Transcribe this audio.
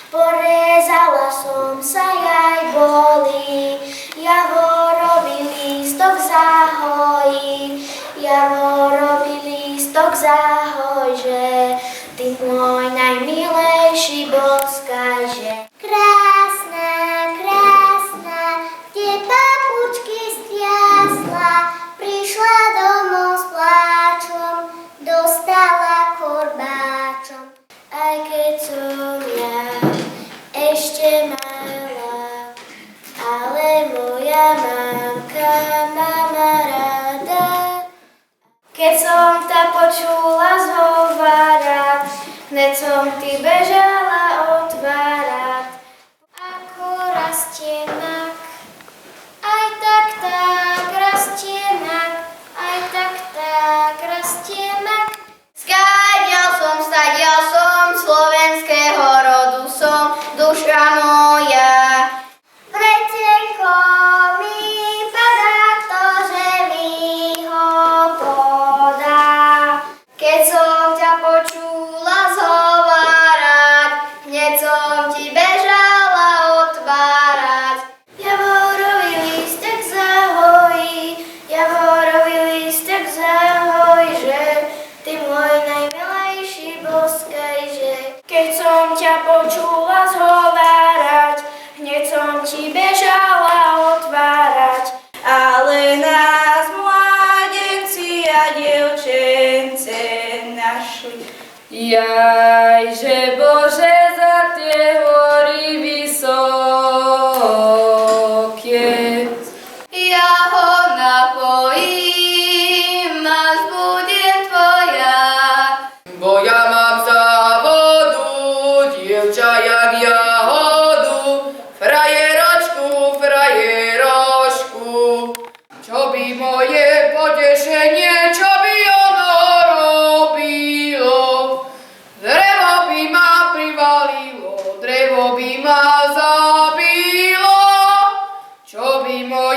Porezala som sa jaj boli, javorový lístok zahojí, javorový lístok zahoj, že ty môj najmilejší boskajže. Krásna, krásna, tie papučky stiasla, prišla domov s pláčom, dostala korbáčom. Aj keď som ja ešte malá, ale moja mamka má ma rada. Keď som ta počula zhovárať, hneď som ty bežala otvárať. Ako rastie mak, aj tak rastie mak, aj tak rastie mak. Stadiaľ som, slovenského rodu som, duša moja. Vretenko mi padá to, že mi ho podá. Keď som ťa počula zhovárať, hneď som ti bežala otvárať. Javorový lístek zahojí, javorový lístek zahojí, že ty môj najmilejší boskajže. Keď som ťa počula zhovárať, hneď som ti bežala otvárať. Ale nás mládenci a dievčence našli. Jajže Bože, za tie hory vysoké. Ja ho napojím a zbudem tvoja. Bo ja mám závodu, dievča jak jahodu, frajeročku, frajeročku. Čo by moje potešenie, čo by ono robilo? Drevo by ma privalilo, drevo by ma zabilo. Čo by moje